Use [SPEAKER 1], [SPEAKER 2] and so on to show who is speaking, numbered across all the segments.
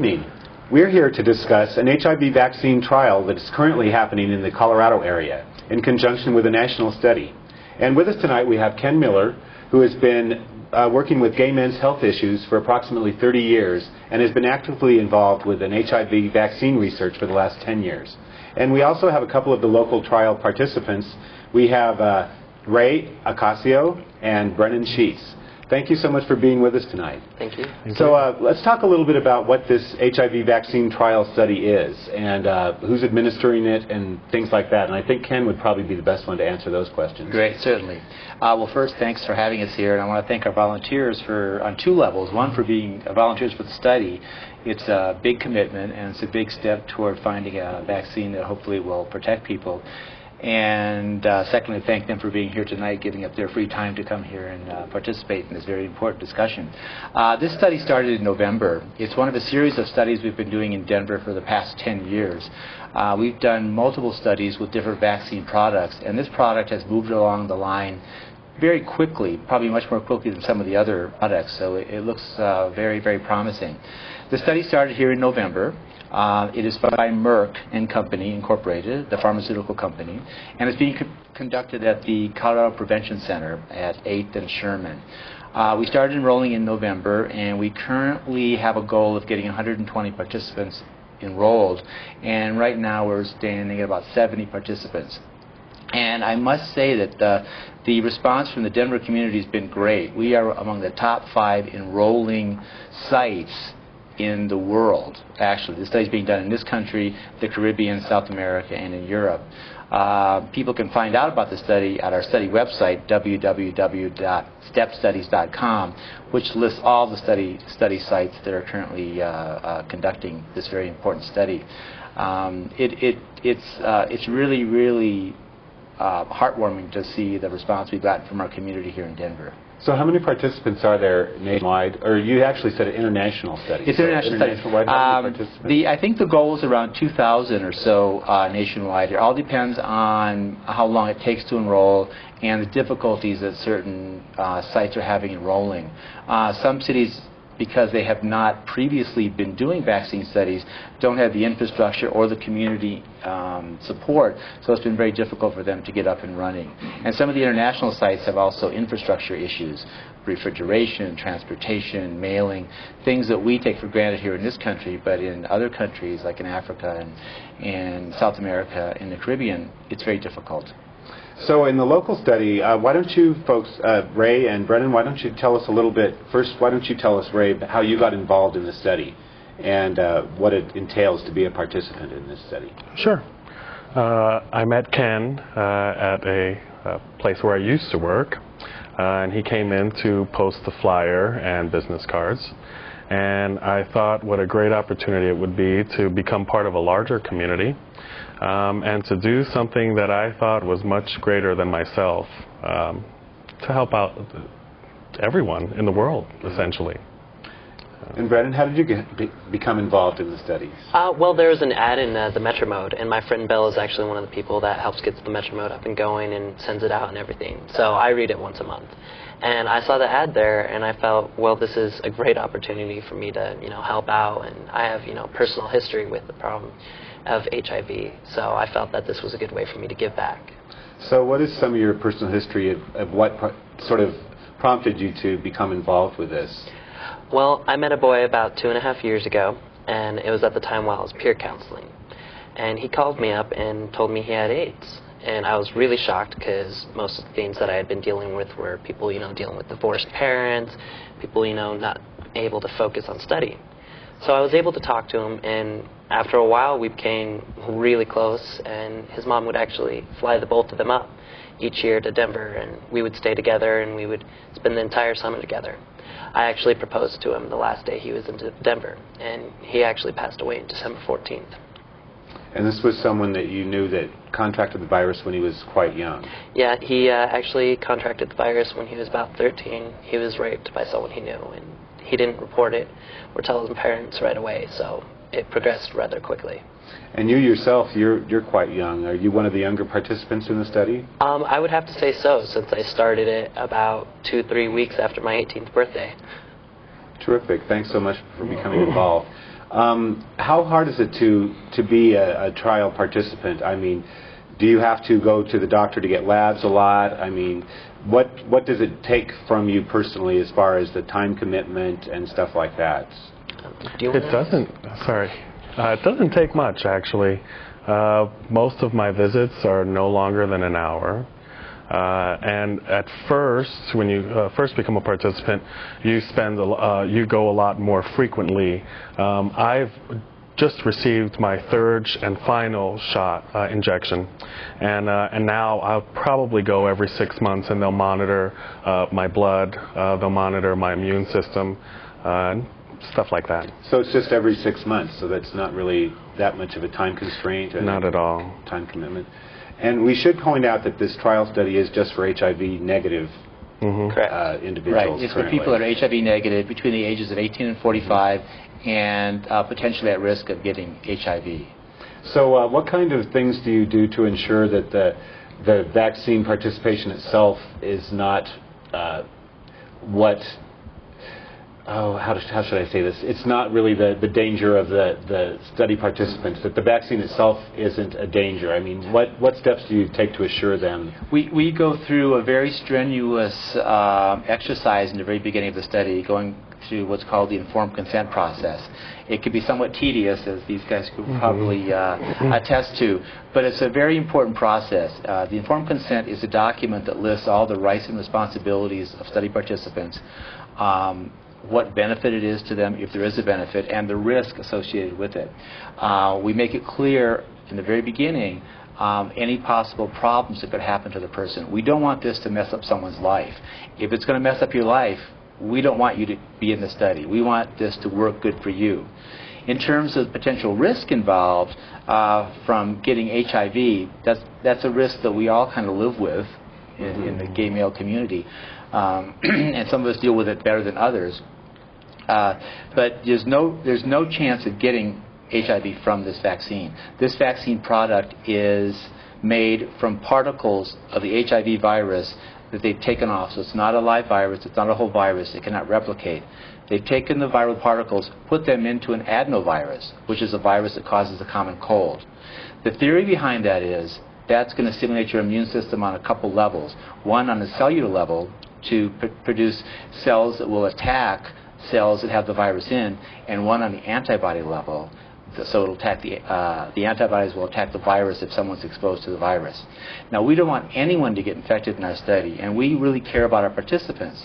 [SPEAKER 1] evening. We're here to discuss an HIV vaccine trial that is currently happening in the Colorado area in conjunction with a national study. And with us tonight we have Ken Miller, who has been working with gay men's health issues for approximately 30 years and has been actively involved with an HIV vaccine research for the last 10 years. And we also have a couple of the local trial participants. We have Ray Acasio and Brennan Sheets. Thank you so much for being with us tonight.
[SPEAKER 2] Thank you.
[SPEAKER 1] So let's talk a little bit about what this HIV vaccine trial study is and who's administering it and things like that. And I think Ken would probably be the best one to answer those questions.
[SPEAKER 2] Great, certainly. Well, first, thanks for having us here. And I want to thank our volunteers on two levels. One, for being volunteers for the study. It's a big commitment, and it's a big step toward finding a vaccine that hopefully will protect people. And secondly, thank them for being here tonight, giving up their free time to come here and participate in this very important discussion. This study started in November. It's one of a series of studies we've been doing in Denver for the past 10 years. We've done multiple studies with different vaccine products, and this product has moved along the line very quickly, probably much more quickly than some of the other products, so it looks very, very promising. The study started here in November. It is by Merck and Company Incorporated, the pharmaceutical company, and it's being conducted at the Colorado Prevention Center at 8th and Sherman. We started enrolling in November, and we currently have a goal of getting 120 participants enrolled, and right now we're standing at about 70 participants. And I must say that the response from the Denver community has been great. We are among the top 5 enrolling sites in the world, actually. The study is being done in this country, the Caribbean, South America, and in Europe. People can find out about the study at our study website, www.stepstudies.com, which lists all the study sites that are currently conducting this very important study. It's really, really heartwarming to see the response we've gotten from our community here in Denver.
[SPEAKER 1] So how many participants are there nationwide? Or you actually said an international study.
[SPEAKER 2] It's an international study.
[SPEAKER 1] How many participants?
[SPEAKER 2] I think the goal is around 2,000 or so nationwide. It all depends on how long it takes to enroll and the difficulties that certain sites are having enrolling. Some cities, because they have not previously been doing vaccine studies, don't have the infrastructure or the community support, so it's been very difficult for them to get up and running. And some of the international sites have also infrastructure issues, refrigeration, transportation, mailing, things that we take for granted here in this country, but in other countries like in Africa and South America and the Caribbean, it's very difficult.
[SPEAKER 1] So in the local study, why don't you folks, Ray and Brennan, why don't you tell us a little bit, first why don't you tell us, Ray, how you got involved in the study and what it entails to be a participant in this study?
[SPEAKER 3] Sure. I met Ken at a place where I used to work, and he came in to post the flyer and business cards. And I thought what a great opportunity it would be to become part of a larger community and to do something that I thought was much greater than myself, to help out everyone in the world, essentially.
[SPEAKER 1] And Brennan, how did you become involved in the studies?
[SPEAKER 4] Well, there was an ad in the Metro Mode, and my friend Belle is actually one of the people that helps get the Metro Mode up and going and sends it out and everything. So I read it once a month. And I saw the ad there, and I felt, well, this is a great opportunity for me to, help out. And I have, personal history with the problem of HIV, so I felt that this was a good way for me to give back.
[SPEAKER 1] So what is some of your personal history of what sort of prompted you to become involved with this?
[SPEAKER 4] Well, I met a boy about 2.5 years ago, and it was at the time while I was peer counseling. And he called me up and told me he had AIDS. And I was really shocked because most of the things that I had been dealing with were people, dealing with divorced parents, people, not able to focus on studying. So I was able to talk to him, and after a while we became really close, and his mom would actually fly the both of them up each year to Denver, and we would stay together, and we would spend the entire summer together. I actually proposed to him the last day he was in Denver, and he actually passed away on December 14th.
[SPEAKER 1] And this was someone that you knew that contracted the virus when he was quite young?
[SPEAKER 4] Yeah, he actually contracted the virus when he was about 13. He was raped by someone he knew, and he didn't report it or tell his parents right away, so it progressed rather quickly.
[SPEAKER 1] And you yourself, you're quite young. Are you one of the younger participants in the study?
[SPEAKER 4] I would have to say so, since I started it about 2-3 weeks after my 18th birthday.
[SPEAKER 1] Terrific. Thanks so much for becoming involved. How hard is it to be a trial participant? I mean, do you have to go to the doctor to get labs a lot? I mean, what does it take from you personally as far as the time commitment and stuff like that?
[SPEAKER 3] It doesn't take much, actually. Most of my visits are no longer than an hour. And at first, when you first become a participant, you go a lot more frequently. I've just received my third and final shot injection, and now I'll probably go every 6 months, and they'll monitor my blood, they'll monitor my immune system, and stuff like that.
[SPEAKER 1] So it's just every 6 months, so that's not really that much of a time constraint?
[SPEAKER 3] Not at all.
[SPEAKER 1] Time commitment. And we should point out that this trial study is just for HIV negative individuals.
[SPEAKER 2] Right. It's for people that are HIV negative between the ages of 18 and 45 and potentially at risk of getting HIV.
[SPEAKER 1] So what kind of things do you do to ensure that the vaccine participation itself is not how should I say this? It's not really the danger of the study participants, that the vaccine itself isn't a danger. I mean, what steps do you take to assure them?
[SPEAKER 2] We go through a very strenuous exercise in the very beginning of the study, going through what's called the informed consent process. It can be somewhat tedious, as these guys could probably attest to, but it's a very important process. The informed consent is a document that lists all the rights and responsibilities of study participants, what benefit it is to them, if there is a benefit, and the risk associated with it. We make it clear in the very beginning any possible problems that could happen to the person. We don't want this to mess up someone's life. If it's going to mess up your life, we don't want you to be in the study. We want this to work good for you. In terms of potential risk involved from getting HIV, that's a risk that we all kind of live with in the gay male community. And some of us deal with it better than others. But there's no chance of getting HIV from this vaccine. This vaccine product is made from particles of the HIV virus that they've taken off. So it's not a live virus, it's not a whole virus, it cannot replicate. They've taken the viral particles, put them into an adenovirus, which is a virus that causes a common cold. The theory behind that is that's going to stimulate your immune system on a couple levels. One, on the cellular level, to produce cells that will attack cells that have the virus in, and one on the antibody level. So it'll attack the antibodies will attack the virus if someone's exposed to the virus. Now, we don't want anyone to get infected in our study, and we really care about our participants.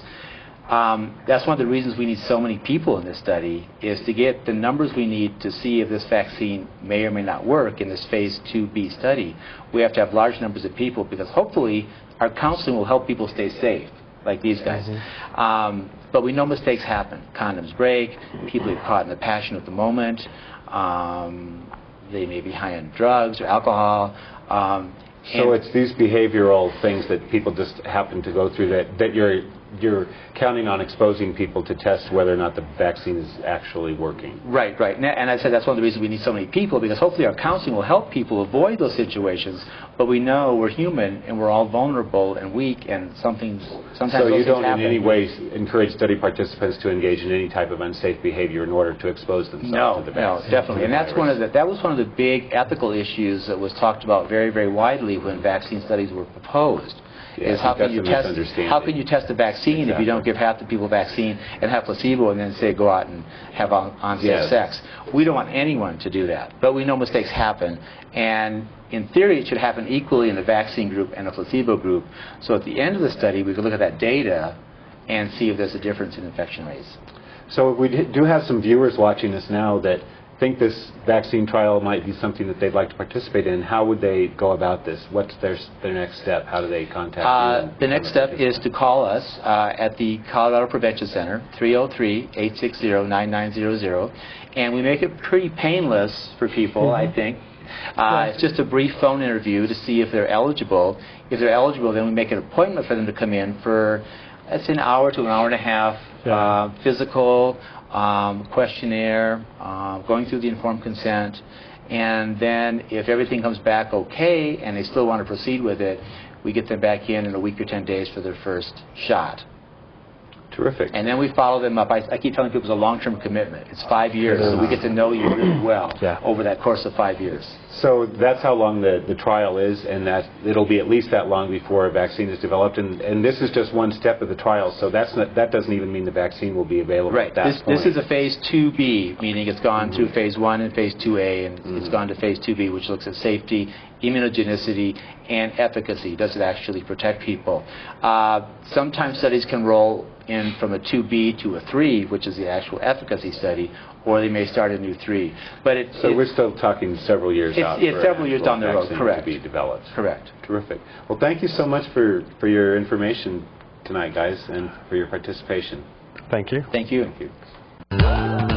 [SPEAKER 2] That's one of the reasons we need so many people in this study, is to get the numbers we need to see if this vaccine may or may not work in this phase 2B study. We have to have large numbers of people, because hopefully our counseling will help people stay safe, like these guys. But we know mistakes happen. Condoms break, people get caught in the passion of the moment, they may be high on drugs or alcohol.
[SPEAKER 1] So it's these behavioral things that people just happen to go through that you're counting on exposing people to test whether or not the vaccine is actually working.
[SPEAKER 2] Right. And I said that's one of the reasons we need so many people, because hopefully our counseling will help people avoid those situations. But we know we're human and we're all vulnerable and weak, and sometimes
[SPEAKER 1] so you don't
[SPEAKER 2] happen.
[SPEAKER 1] in any way encourage study participants to engage in any type of unsafe behavior in order to expose themselves to the vaccine?
[SPEAKER 2] No, definitely. And that's that was one of the big ethical issues that was talked about very, very widely when vaccine studies were proposed.
[SPEAKER 1] Yeah,
[SPEAKER 2] is how can you test a vaccine if you don't give half the people vaccine and have placebo and then say go out and have on-safe sex? We don't want anyone to do that. But we know mistakes happen, and in theory it should happen equally in the vaccine group and the placebo group. So at the end of the study we could look at that data and see if there's a difference in infection rates. So
[SPEAKER 1] we do have some viewers watching us now that think this vaccine trial might be something that they'd like to participate in. How would they go about this? What's their next step? How do they contact you?
[SPEAKER 2] The next step is to call us at the Colorado Prevention Center, 303-860-9900, and we make it pretty painless for people, I think. It's just a brief phone interview to see if they're eligible. If they're eligible, then we make an appointment for them to come in for, let's say, an hour to an hour and a half, physical, questionnaire, going through the informed consent, and then if everything comes back okay and they still want to proceed with it, we get them back in a week or 10 days for their first shot.
[SPEAKER 1] Terrific.
[SPEAKER 2] And then we follow them up. I keep telling people it's a long-term commitment. It's 5 years, so we get to know you really well over that course of 5 years.
[SPEAKER 1] So that's how long the trial is, and that it'll be at least that long before a vaccine is developed. And this is just one step of the trial, so that doesn't even mean the vaccine will be available at that point.
[SPEAKER 2] This is a phase 2B, meaning it's gone through phase 1 and phase 2A, and it's gone to phase 2B, which looks at safety, immunogenicity, and efficacy. Does it actually protect people? Sometimes studies can roll in from a 2B to a 3, which is the actual efficacy study, or they may start a new 3. But
[SPEAKER 1] so we're still talking several years out.
[SPEAKER 2] It's several years down the road, correct.
[SPEAKER 1] To be developed.
[SPEAKER 2] Correct.
[SPEAKER 1] Terrific. Well, thank you so much for your information tonight, guys, and for your participation.
[SPEAKER 3] Thank you.
[SPEAKER 2] Thank you.
[SPEAKER 1] Thank you.